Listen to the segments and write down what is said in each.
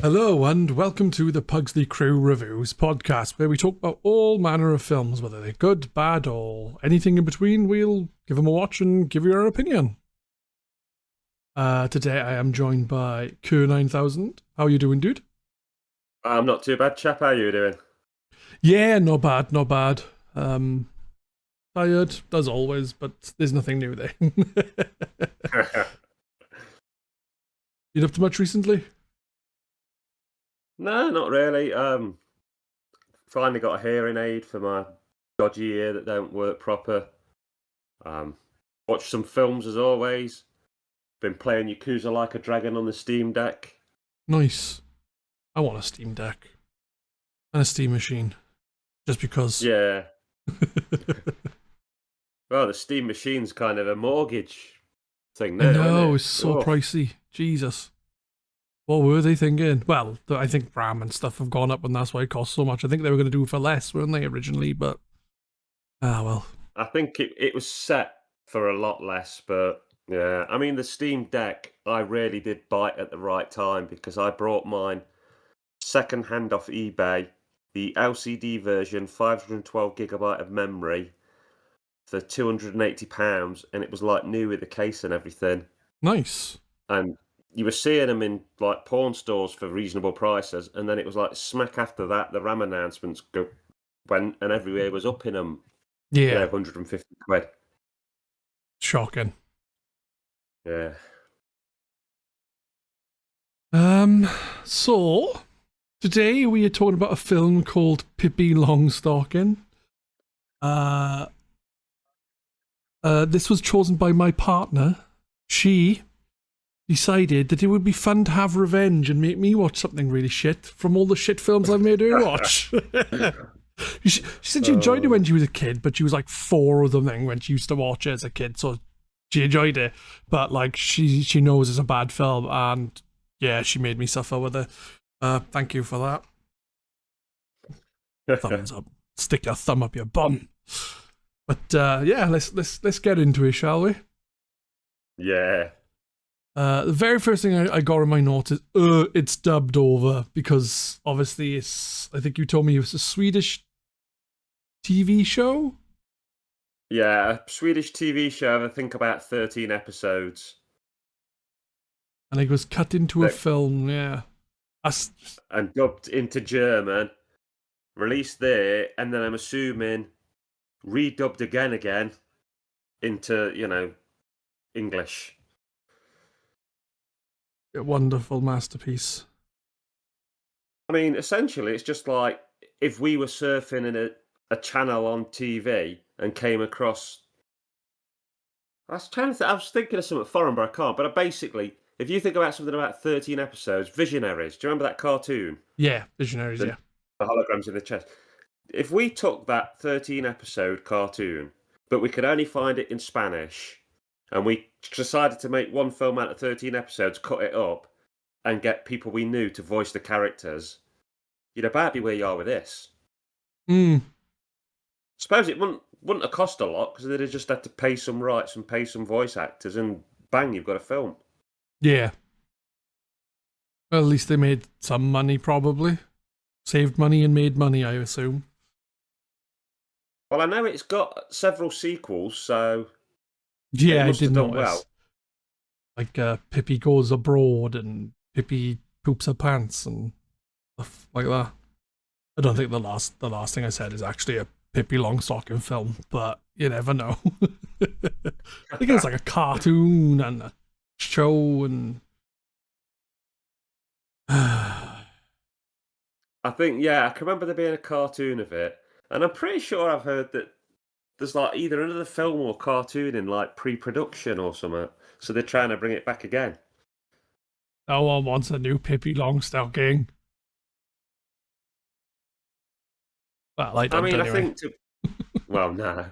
Hello and welcome to the Pugsley Crew Reviews Podcast, where we talk about all manner of films, whether they're good, bad, or anything in between. We'll give them a watch and give you our opinion. Today I am joined by Kerr9000. How are you doing, dude? I'm not too bad, chap. How are you doing? Yeah, not bad, not bad. Tired, as always, but there's nothing new there. Been up to much recently? No, not really. Finally got a hearing aid for my dodgy ear that don't work proper. Watched some films as always. Been playing Yakuza Like a Dragon on the Steam Deck. Nice. I want a Steam Deck. And a Steam machine. Just because. Yeah. Well, the Steam machine's kind of a mortgage thing now. I know, isn't it? it's so pricey. Jesus. What were they thinking? Well, I think RAM and stuff have gone up and that's why it costs so much. I think they were going to do it for less, weren't they, originally? But, well. I think it was set for a lot less, but yeah. I mean, the Steam Deck, I really did bite at the right time because I brought mine second-hand off eBay, the LCD version, 512GB of memory for £280, and it was like new with the case and everything. Nice. And you were seeing them in like pawn stores for reasonable prices, and then it was like smack after that, the RAM announcements went, and everywhere was upping them. Yeah. 150 quid. Shocking. Yeah. So, today we are talking about a film called Pippi Longstocking. This was chosen by my partner. She decided that it would be fun to have revenge and make me watch something really shit from all the shit films I've made her watch. She said she enjoyed it when she was a kid, but she was like 4 of them then when she used to watch it as a kid, so she enjoyed it. But like she knows it's a bad film, and yeah, she made me suffer with it. Thank you for that. Thumbs up. Stick your thumb up your bum. But yeah, let's get into it, shall we? Yeah. The very first thing I got in my notes is it's dubbed over, because obviously I think you told me it was a Swedish TV show? Yeah, a Swedish TV show, I think about 13 episodes. And it was cut into a film, yeah. And dubbed into German, released there, and then I'm assuming redubbed again into, English. A wonderful masterpiece. I mean, essentially, it's just like if we were surfing in a channel on TV and came across. I was thinking of something foreign, but I can't. But basically, if you think about something about 13 episodes, Visionaries. Do you remember that cartoon? Yeah, Visionaries. Yeah. The holograms in the chest. If we took that 13-episode cartoon, but we could only find it in Spanish, and we decided to make one film out of 13 episodes, cut it up, and get people we knew to voice the characters, you'd about be where you are with this. Suppose it wouldn't have cost a lot, because they'd have just had to pay some rights and pay some voice actors, and bang, you've got a film. Yeah. Well, at least they made some money, probably. Saved money and made money, I assume. Well, I know it's got several sequels, so yeah, it must I did have done notice. well. Like Pippi Goes Abroad and Pippi Poops Her Pants and stuff like that. I don't think the last thing I said is actually a Pippi Longstocking film, but you never know. I think it's like a cartoon and a show and. I think, yeah, I can remember there being a cartoon of it, and I'm pretty sure I've heard that there's like either another film or cartoon in like pre-production or something, so they're trying to bring it back again. No one wants a new Pippi Longstocking. Well, I don't anyway. I think well, no.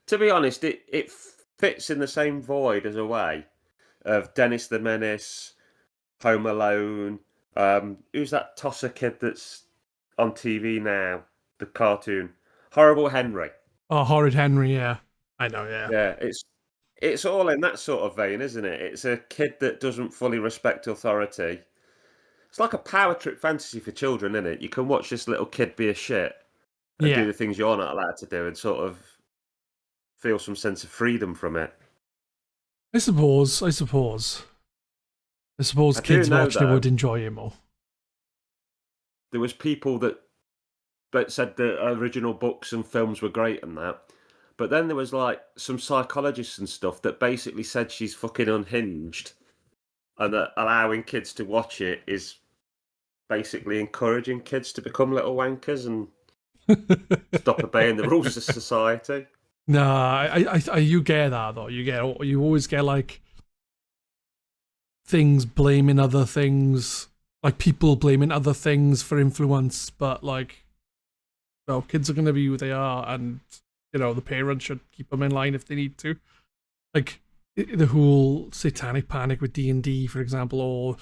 To be honest, it fits in the same void as a way of Dennis the Menace, Home Alone. Who's that tosser kid that's on TV now? The cartoon, Horrible Henry. Oh, Horrid Henry, yeah. I know, yeah. Yeah, it's all in that sort of vein, isn't it? It's a kid that doesn't fully respect authority, It's like a power trip fantasy for children, isn't it? You can watch this little kid be a shit and do the things you're not allowed to do and sort of feel some sense of freedom from it. I suppose I kids do know, watching it though, would enjoy it more. there was people that said the original books and films were great and that. But then there was like some psychologists and stuff that basically said she's fucking unhinged and that allowing kids to watch it is basically encouraging kids to become little wankers and stop obeying the rules of society. Nah, I you get that though. You always get like things blaming other things, like people blaming other things for influence, but like, no, kids are going to be who they are, and the parents should keep them in line if they need to. Like the whole satanic panic with D&D, for example, or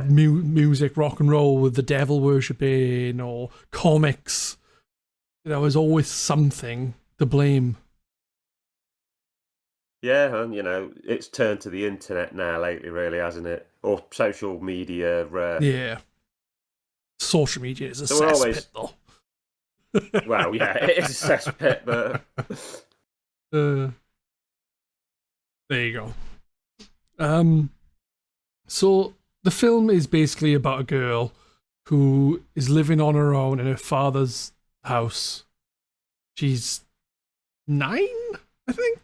music, rock and roll with the devil worshipping, or comics. There's always something to blame. Yeah, and it's turned to the internet now lately, really, hasn't it? Or social media. Yeah. Social media is a So we're cesspit, though. Well, yeah, it is a cesspit, but there you go. So the film is basically about a girl who is living on her own in her father's house. She's 9, I think.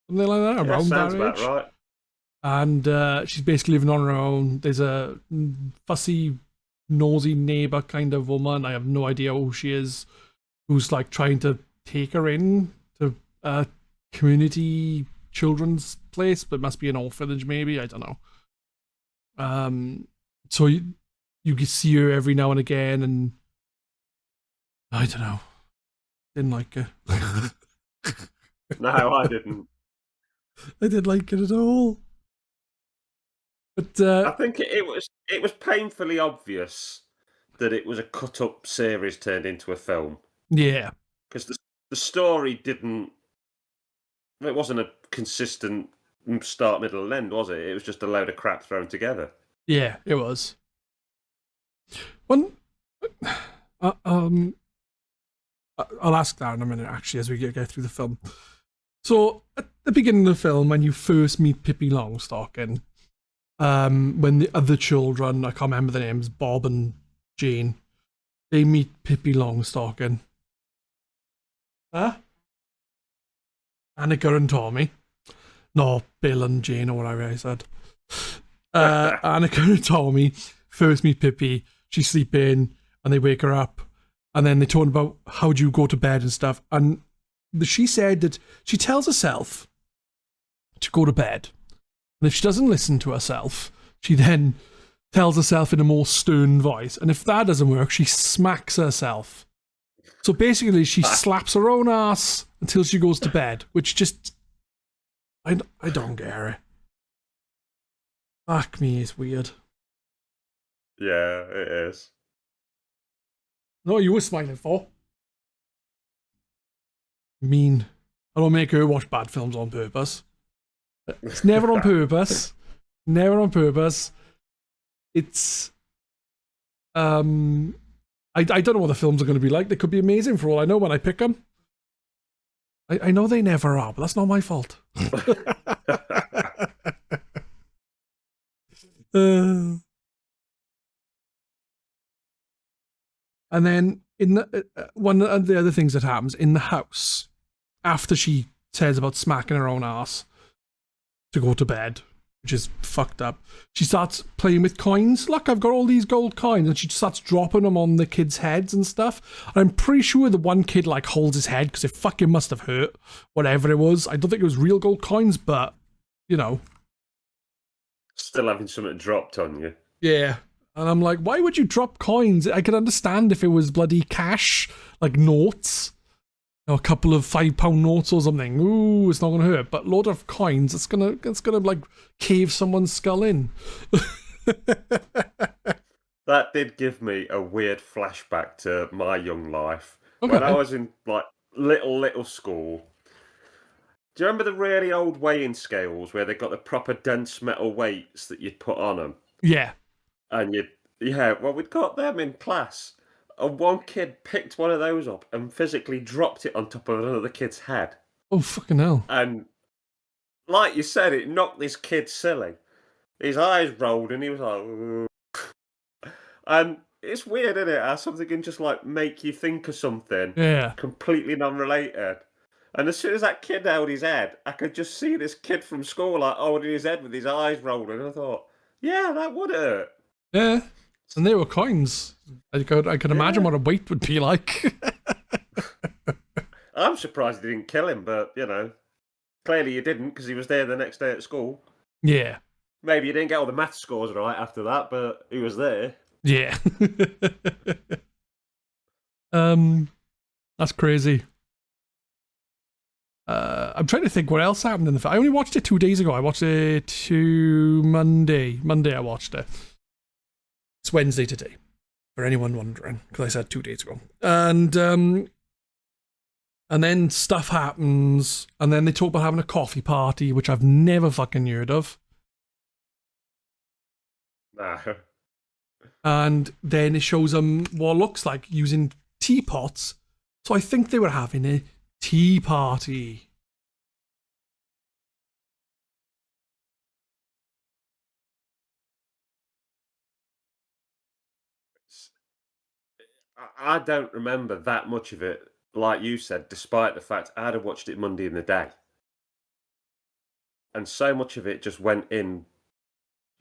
Something like that, around sounds that about age. right. And she's basically living on her own. There's a fussy, nosy neighbor kind of woman. I have no idea who she is, who's like trying to take her in to a community children's place, but it must be an orphanage, maybe. I don't know. So you can see her every now and again, and I don't know. Didn't like her. No, I didn't. I didn't like it at all. But I think it was painfully obvious that it was a cut-up series turned into a film. Yeah. Because the story didn't... It wasn't a consistent start, middle, and end, was it? It was just a load of crap thrown together. Yeah, it was. I'll ask that in a minute, actually, as we get through the film. So, at the beginning of the film, when you first meet Pippi Longstocking, when the other children, I can't remember the names, Bob and Jane, they meet Pippi Longstocking. Huh? Annika and Tommy. No, Bill and Jane, or whatever I said. Annika and Tommy first meet Pippi. She's sleeping, and they wake her up. And then they talk about how do you go to bed and stuff. And she said that she tells herself to go to bed. And if she doesn't listen to herself, she then tells herself in a more stern voice. And if that doesn't work, she smacks herself. So basically, she slaps her own ass until she goes to bed, which just... I don't get it. Fuck me, it's weird. Yeah, it is. No, you were smiling for. Mean. I don't make her watch bad films on purpose. It's never on purpose. Never on purpose. It's... I don't know what the films are going to be like. They could be amazing for all I know when I pick them. I know they never are, but that's not my fault. And then in one of the other things that happens in the house, after she says about smacking her own ass to go to bed, which is fucked up, she starts playing with coins. Look, I've got all these gold coins, and she starts dropping them on the kids' heads and stuff. And I'm pretty sure the one kid like holds his head because it fucking must have hurt, whatever it was. I don't think it was real gold coins, but Still having something dropped on you. Yeah. And I'm like, why would you drop coins? I could understand if it was bloody cash, like notes, a couple of £5 notes or something. Ooh, it's not gonna hurt. But load of coins, it's gonna like cave someone's skull in. That did give me a weird flashback to my young life. Okay. When I was in like little school. Do you remember the really old weighing scales where they got the proper dense metal weights that you'd put on them? Yeah. And we'd got them in class, and one kid picked one of those up and physically dropped it on top of another kid's head. Oh, fucking hell. And like you said, it knocked this kid silly. His eyes rolled, and he was like, "Ooh." And it's weird, isn't it? How something can just like make you think of something Yeah. completely non-related. And as soon as that kid held his head, I could just see this kid from school like holding his head with his eyes rolling. And I thought, yeah, that would hurt. Yeah. And they were coins. I could imagine what a weight would be like. I'm surprised he didn't kill him, but, clearly he didn't because he was there the next day at school. Yeah. Maybe he didn't get all the math scores right after that, but he was there. Yeah. That's crazy. I'm trying to think what else happened in the film. I only watched it 2 days ago. I watched it Monday. Monday I watched it. It's Wednesday today, for anyone wondering, because I said 2 days ago. And then stuff happens, and then they talk about having a coffee party, which I've never fucking heard of. Nah. And then it shows them what looks like using teapots. So I think they were having a tea party. I don't remember that much of it, like you said, despite the fact I'd have watched it Monday in the day. And so much of it just went in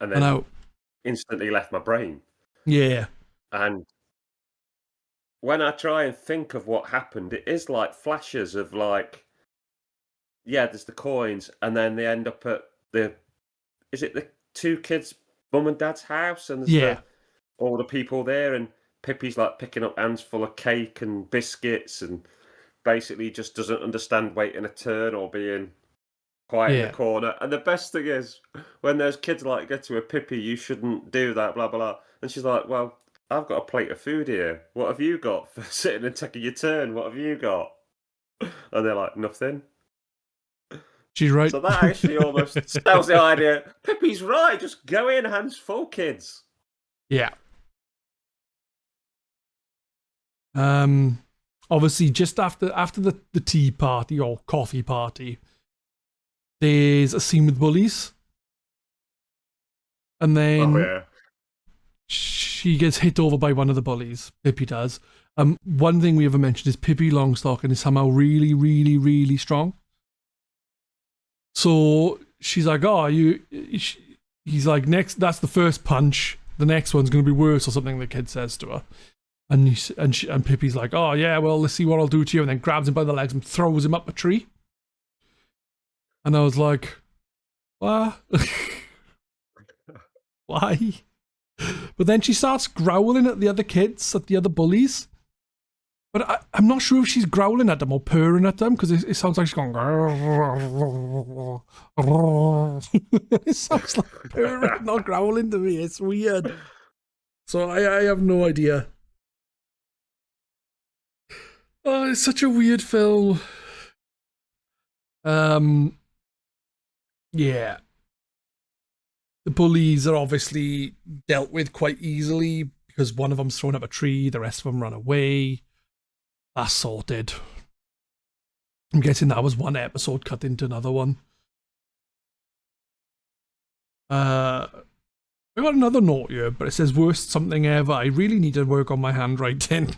and then instantly left my brain. Yeah. And when I try and think of what happened, it is like flashes of there's the coins, and then they end up at is it the two kids' mum and dad's house, and there's all the people there, and Pippi's like picking up hands full of cake and biscuits, and basically just doesn't understand waiting a turn or being quiet in the corner. And the best thing is when those kids like get to a Pippi, you shouldn't do that, blah blah blah, and she's like, well, I've got a plate of food here. What have you got for sitting and taking your turn? What have you got? And they're like, nothing. She's right. So that actually almost sells the idea. Pippi's right. Just go in, hands full, kids. Yeah. Obviously, just after the tea party or coffee party, there's a scene with bullies, and then she gets hit over by one of the bullies. Pippi does. One thing we haven't mentioned is Pippi Longstocking is somehow really, really, really strong. So she's like, "Oh, he's like, next. That's the first punch. The next one's going to be worse," or something. The kid says to her, and Pippi's like, "Oh yeah, well, let's see what I'll do to you," and then grabs him by the legs and throws him up a tree. And I was like, "What? Why?" But then she starts growling at the other kids, at the other bullies. But I'm not sure if she's growling at them or purring at them, because it sounds like she's going. It sounds like purring, not growling to me. It's weird. So I have no idea. Oh, it's such a weird film. Yeah. The bullies are obviously dealt with quite easily because one of them's thrown up a tree, the rest of them run away. That's sorted. I'm guessing that was one episode cut into another one. I got another note here, but it says worst something ever. I really need to work on my handwriting.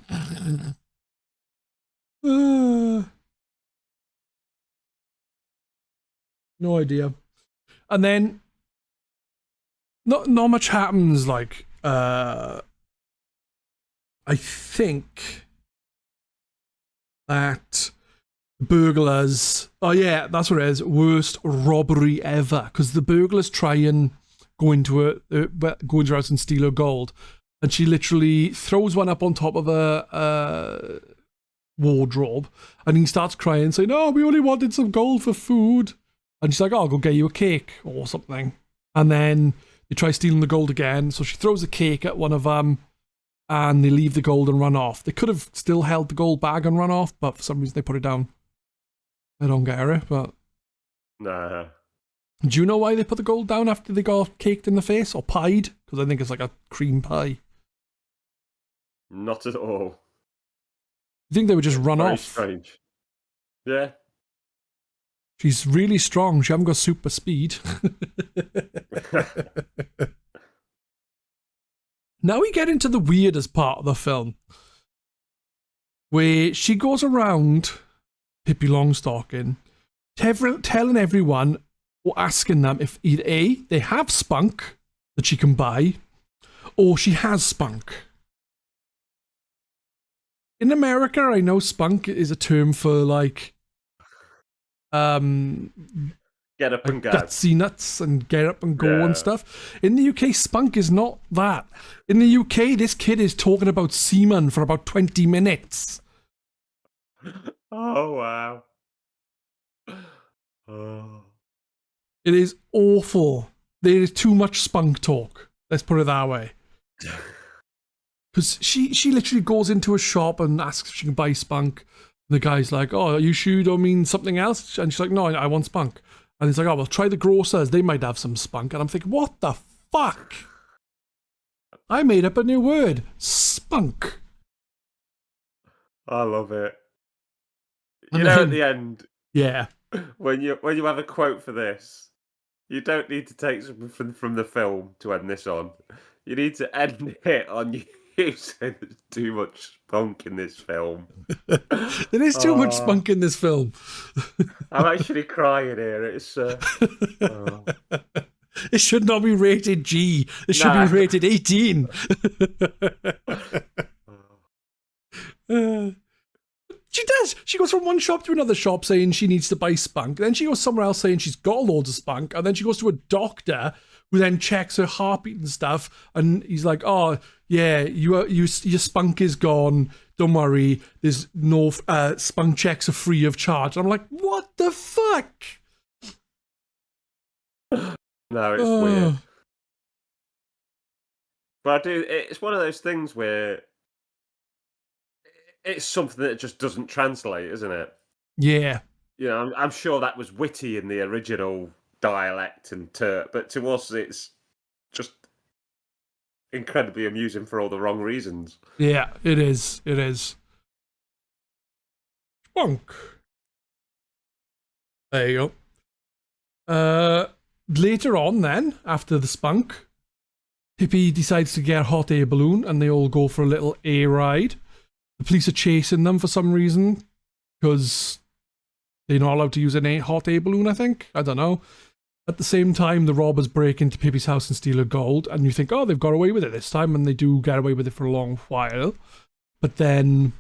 No idea. And then not much happens. Like I think that burglars. Oh yeah, that's what it is. Worst robbery ever, because the burglars try and go into her house and steal her gold, and she literally throws one up on top of a wardrobe, and he starts crying, saying, "Oh, we only wanted some gold for food." And she's like, "Oh, I'll go get you a cake or something." And then they try stealing the gold again, so she throws a cake at one of them, and they leave the gold and run off. They could have still held the gold bag and run off, but for some reason they put it down. I don't get it, but... Nah. Do you know why they put the gold down after they got caked in the face or pied? Because I think it's like a cream pie. Not at all. You think they would just run Very off? strange. Yeah. She's really strong. She hasn't got super speed. Now we get into the weirdest part of the film, where she goes around Pippi Longstocking, telling everyone or asking them if either A, they have spunk that she can buy, or she has spunk. In America, I know spunk is a term for like Get up and go. gutsy nuts and get up and go and stuff. In the UK, spunk is not that. In the UK, this kid is talking about semen for about 20 minutes. Oh, wow. Oh. It is awful. There is too much spunk talk. Let's put it that way. Because she literally goes into a shop and asks if she can buy spunk. And the guy's like, oh, are you sure you don't mean something else? And she's like, no, I want spunk. And he's like, oh, well, try the grocers. They might have some spunk. And I'm thinking, what the fuck? I made up a new word. Spunk. I love it. You know, at the end, Yeah. when you have a quote for this, you don't need to take something from the film to end this on. You need to end it on you saying there's too much spunk in this film. There is too much spunk in this film. I'm actually crying here. It's It should not be rated G. It should be rated 18. She does. She goes from one shop to another shop saying she needs to buy spunk. Then she goes somewhere else saying she's got loads of spunk. And then she goes to a doctor who then checks her heartbeat and stuff. And he's like, oh, yeah, your spunk is gone. Don't worry. There's no spunk checks are free of charge. And I'm like, what the fuck? No, it's weird. But it's one of those things where it's something that just doesn't translate, isn't it? Yeah. You know, I'm sure that was witty in the original dialect and terp, but to us it's just incredibly amusing for all the wrong reasons. Yeah, it is. It is. Spunk. There you go. Later on then, after the spunk, Pippi decides to get a hot air balloon and they all go for a little air ride. The police are chasing them for some reason because they're not allowed to use a hot air balloon, I think. I don't know. At the same time, the robbers break into Pippi's house and steal her gold, and you think, oh, they've got away with it this time, and they do get away with it for a long while. But then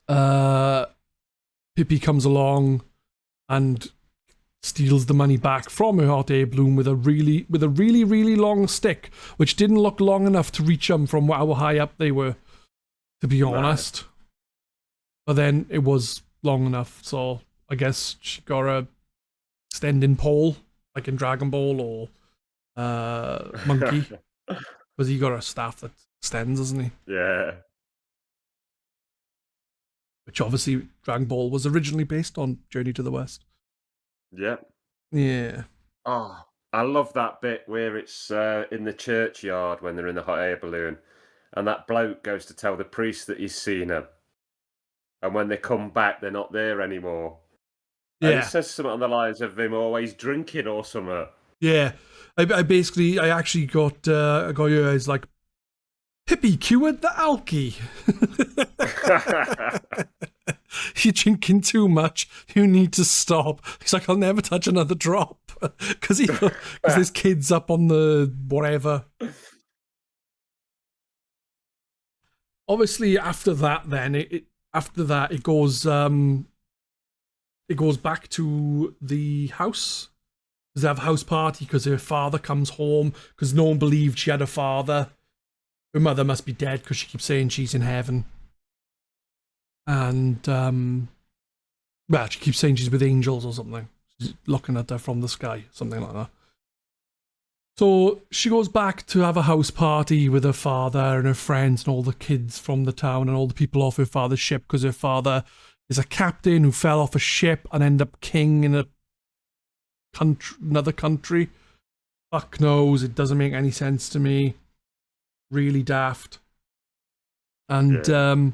Pippi comes along and steals the money back from her hot air balloon with a really, really long stick, which didn't look long enough to reach them from how high up they were, to be honest. But then it was long enough, so I guess she got a extending pole, like in Dragon Ball, or Monkey, because he got a staff that extends, doesn't he? Yeah. Which obviously Dragon Ball was originally based on Journey to the West. Yeah. Yeah. Oh, I love that bit where it's in the churchyard when they're in the hot air balloon, and that bloke goes to tell the priest that he's seen her, and when they come back, they're not there anymore. And Yeah. it says something on the lines of him always drinking or something. Yeah. I actually got you as like, Pippi cured the alky. You're drinking too much. You need to stop. He's like, I'll never touch another drop because there's kids up on the whatever. Obviously, after that, then it goes back to the house. They have a house party because her father comes home because no one believed she had a father. Her mother must be dead because she keeps saying she's in heaven. And, she keeps saying she's with angels or something. She's looking at her from the sky, something like that. So she goes back to have a house party with her father and her friends and all the kids from the town and all the people off her father's ship because her father is a captain who fell off a ship and ended up king in a another country. Fuck knows, it doesn't make any sense to me. Really daft. And the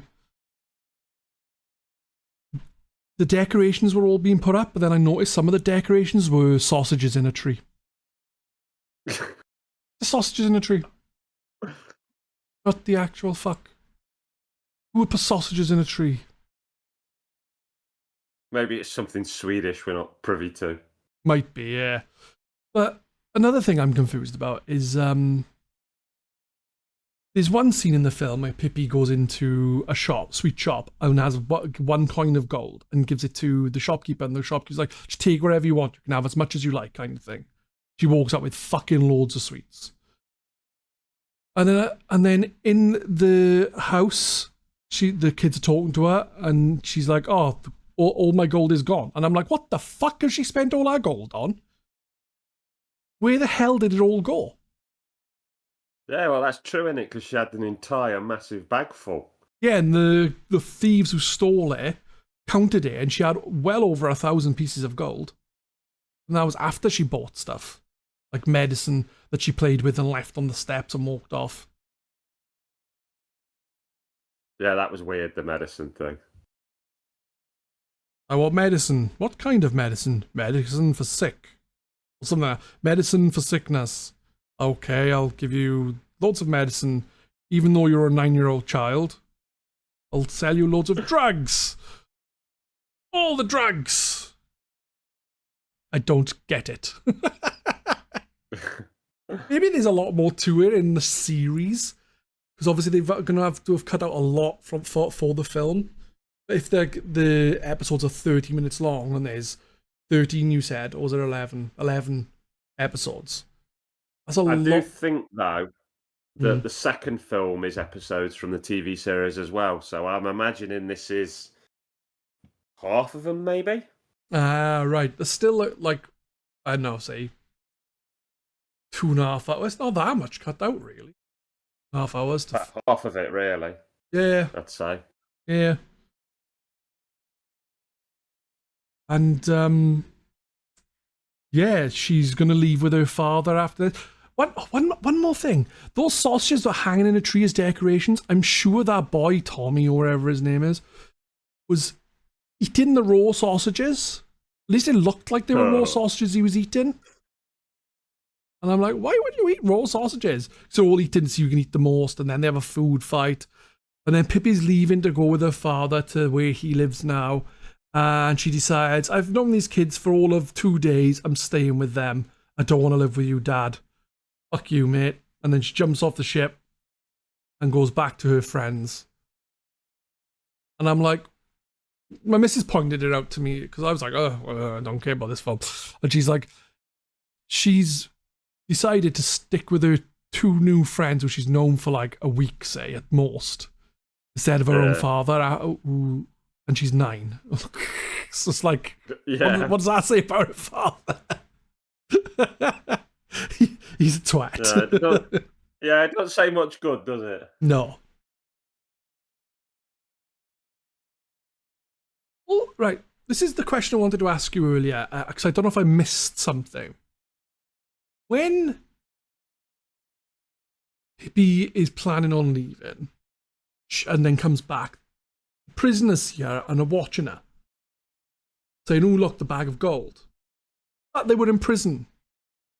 decorations were all being put up, but then I noticed some of the decorations were sausages in a tree. The sausages in a tree. What the actual fuck? Who would put sausages in a tree? Maybe it's something Swedish we're not privy to. Might be, yeah. But another thing I'm confused about is there's one scene in the film where Pippi goes into a shop, sweet shop, and has 1 coin of gold and gives it to the shopkeeper, and the shopkeeper's like, just take whatever you want, you can have as much as you like, kind of thing. She walks out with fucking loads of sweets. And then in the house, the kids are talking to her, and she's like, oh, all my gold is gone. And I'm like, what the fuck has she spent all her gold on? Where the hell did it all go? Yeah, well, that's true, isn't it? Because she had an entire massive bag full. Yeah, and the thieves who stole it counted it, and she had well over 1,000 pieces of gold. And that was after she bought stuff, like medicine that she played with and left on the steps and walked off. Yeah, that was weird, the medicine thing. I want medicine. What kind of medicine? Medicine for sick. Or something like that. Medicine for sickness. Okay, I'll give you loads of medicine, even though you're a 9-year-old child. I'll sell you loads of drugs. All the drugs. I don't get it. Maybe there's a lot more to it in the series, because obviously they're going to have cut out a lot for the film. If the episodes are 30 minutes long and there's 13, you said, or was it 11? 11 episodes. That's a lot. I do think, though, that the second film is episodes from the TV series as well. So I'm imagining this is half of them, maybe? Ah, right. There's still, like, I don't know, say, 2.5 hours. It's not that much cut out, really. 2.5 hours. Half of it, really. Yeah. I'd say. Yeah. And, yeah, she's going to leave with her father after this. One more thing. Those sausages that are hanging in a tree as decorations, I'm sure that boy, Tommy, or whatever his name is, was eating the raw sausages. At least it looked like they were raw sausages he was eating. And I'm like, why would you eat raw sausages? So all eating so you can eat the most, and then they have a food fight. And then Pippi's leaving to go with her father to where he lives now. And she decides, I've known these kids for all of 2 days. I'm staying with them. I don't want to live with you, Dad. Fuck you, mate. And then she jumps off the ship and goes back to her friends. And I'm like, my missus pointed it out to me because I was like, I don't care about this film. And she's like, she's decided to stick with her 2 new friends who she's known for like a week, say, at most, instead of her own father. And she's 9. So it's like, what does that say about her father? He's a twat. Yeah, it doesn't say much good, does it? No. Well, right. This is the question I wanted to ask you earlier, because I don't know if I missed something. When Pippi is planning on leaving, and then comes back, prisoners here and are watching her, saying, "Oh, look, the bag of gold." But they were in prison.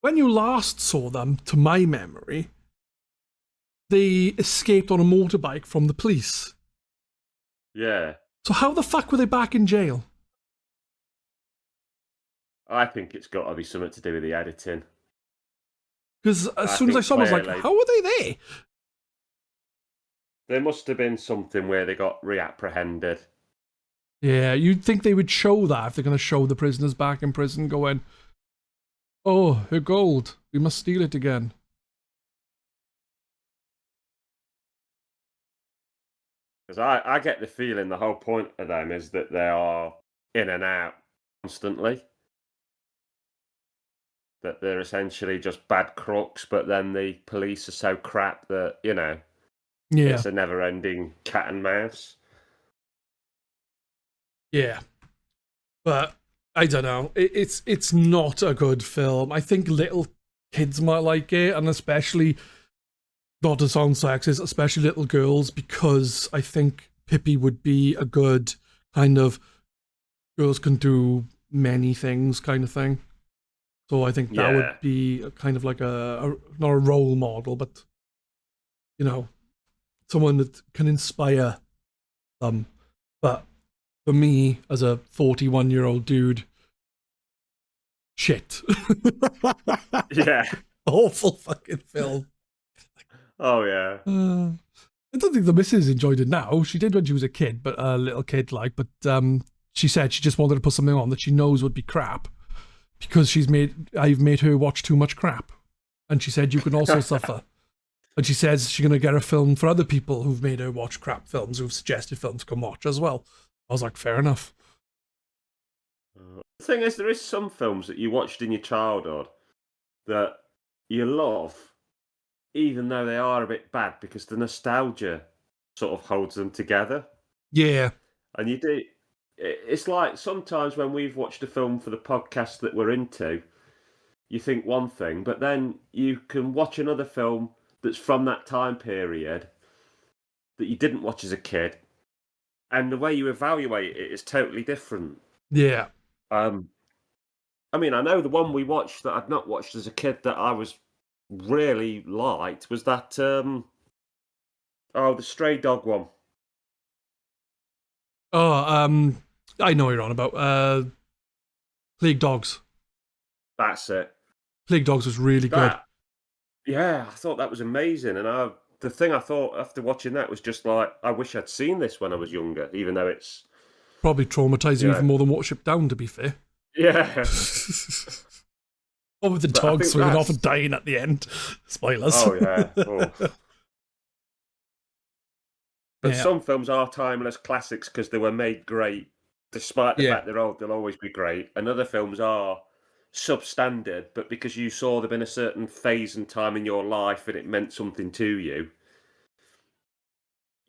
When you last saw them, to my memory, they escaped on a motorbike from the police. Yeah. So how the fuck were they back in jail? I think it's got to be something to do with the editing. Because as soon as I saw them, I was like, how were they there? There must have been something where they got reapprehended. Yeah, you'd think they would show that if they're going to show the prisoners back in prison going, oh, her gold, we must steal it again. Because I get the feeling the whole point of them is that they are in and out constantly. That they're essentially just bad crooks, but then the police are so crap that, it's a never-ending cat and mouse. Yeah. But I don't know. It's not a good film. I think little kids might like it, and especially, not to sound sexist, especially little girls, because I think Pippi would be a good kind of girls can do many things kind of thing. So I think that would Yeah. be a kind of like not a role model, but you know, someone that can inspire them. But for me, as a 41-year-old dude, shit. Yeah. Awful fucking film. Oh yeah. I don't think the missus enjoyed it now. She did when she was a kid, but a little kid like. But she said she just wanted to put something on that she knows would be crap because I've made her watch too much crap, and she said you can also suffer. And she says she's gonna get a film for other people who've made her watch crap films, who've suggested films to come watch as well. I was like, fair enough. The thing is, there is some films that you watched in your childhood that you love, even though they are a bit bad, because the nostalgia sort of holds them together. Yeah, And you do. It's like sometimes when we've watched a film for the podcast that we're into, you think one thing, but then you can watch another film that's from that time period that you didn't watch as a kid, and the way you evaluate it is totally different. yeah. I mean, I know the one we watched that I'd not watched as a kid that I was really liked was that the Stray Dog one. Oh, I know what you're on about. Plague Dogs. That's it. Plague Dogs was really good. That Yeah, I thought that was amazing, and the thing I thought after watching that was just like I wish I'd seen this when I was younger, even though it's Probably traumatized you even more than Watership Down, to be fair. yeah. Or with the But I dog think swinging off that's- and dying at the end. Spoilers. Oh yeah. Oh. But Yeah. some films are timeless classics because they were made great, despite the Yeah. fact they'll always be great. And other films are substandard, but because you saw them in a certain phase and time in your life and it meant something to you,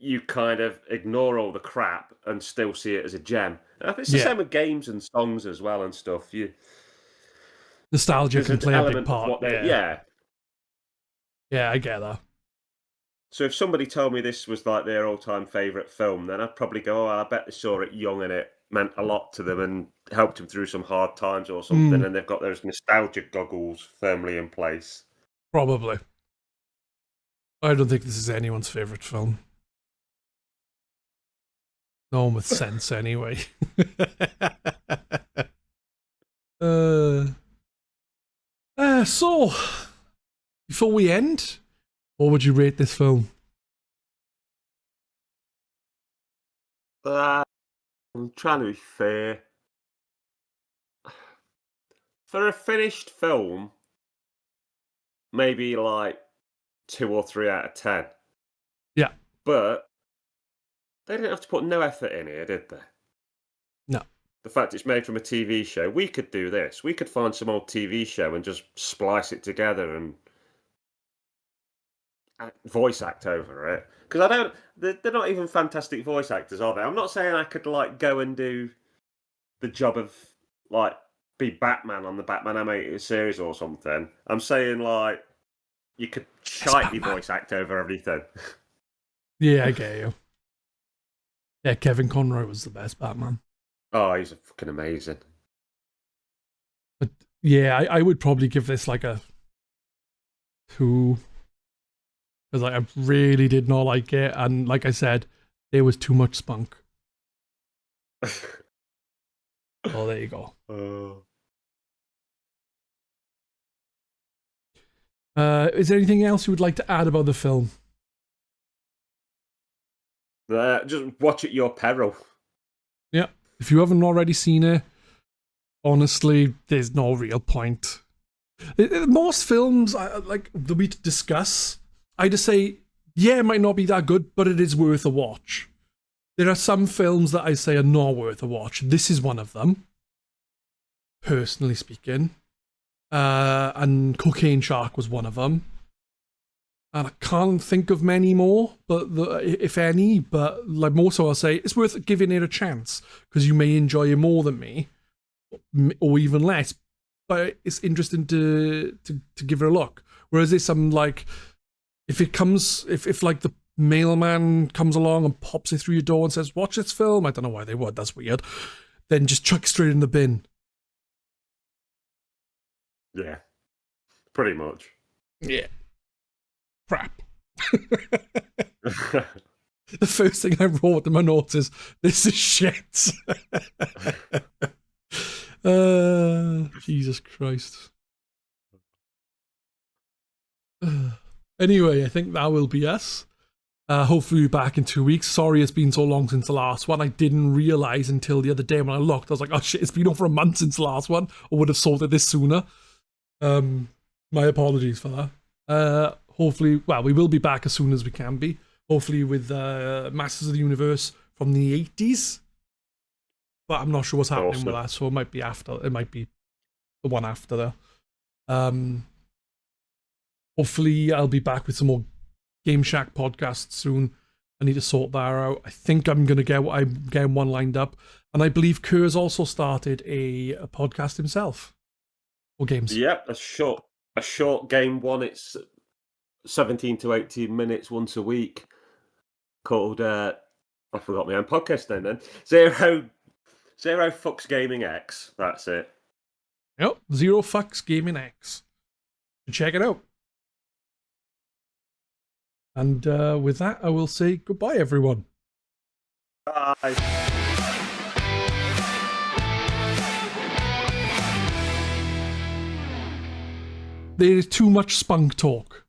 you kind of ignore all the crap and still see it as a gem. And I think it's the Yeah. same with games and songs as well and stuff. Nostalgia There's can an play a big element of part. what they Yeah. Yeah, I get that. So if somebody told me this was like their all-time favourite film, then I'd probably go, "Oh, I bet they saw it young and it meant a lot to them and helped them through some hard times or something." And they've got those nostalgia goggles firmly in place. Probably. I don't think this is anyone's favourite film. No one with sense, anyway. So, before we end, what would you rate this film? I'm trying to be fair. For a finished film, maybe like 2 or 3 out of 10. Yeah. But they didn't have to put no effort in here, did they? No. The fact it's made from a TV show, we could do this. We could find some old TV show and just splice it together and voice act over it. Because they're not even fantastic voice actors, are they? I'm not saying I could like go and do the job of like be Batman on the Batman animated series or something. I'm saying like you could shitely voice act over everything. Yeah, I get you. Yeah, Kevin Conroy was the best Batman. Oh, he's fucking amazing. But yeah, I would probably give this like a 2. Because like, I really did not like it. And like I said, there was too much spunk. Oh, there you go. Is there anything else you would like to add about the film? Just watch at your peril. Yeah. If you haven't already seen it, honestly, there's no real point. Most films like that we discuss, I just say, yeah, it might not be that good, but it is worth a watch. There are some films that I say are not worth a watch. This is one of them, personally speaking. And Cocaine Shark was one of them. And I can't think of many more, but if any. But like more so, I'll say it's worth giving it a chance because you may enjoy it more than me. or even less. But it's interesting to give it a look. Whereas this, I'm like, if like the mailman comes along and pops it through your door and says, "Watch this film," I don't know why they would. That's weird. Then just chuck it straight in the bin. Yeah, pretty much. Yeah. Crap. The first thing I wrote in my notes is, "This is shit." Jesus Christ. Anyway, I think that will be us. Hopefully back in 2 weeks. Sorry it's been so long since the last one. I didn't realise until the other day when I looked. I was like, oh shit, it's been over a month since the last one. I would have sorted this sooner. My apologies for that. Hopefully, well, we will be back as soon as we can be. Hopefully with Masters of the Universe from the 80s. But I'm not sure what's happening with that, so it might be after. It might be the one after that. Hopefully I'll be back with some more Game Shack podcasts soon. I need to sort that out. I think I'm getting one lined up. And I believe Kerr's also started a podcast himself. Or games. Yep, a short game one. It's 17 to 18 minutes once a week. Called I forgot my own podcast name then. Zero Fucks Gaming X. That's it. Yep, Zero Fucks Gaming X. Check it out. And with that, I will say goodbye, everyone. Bye. There is too much spunk talk.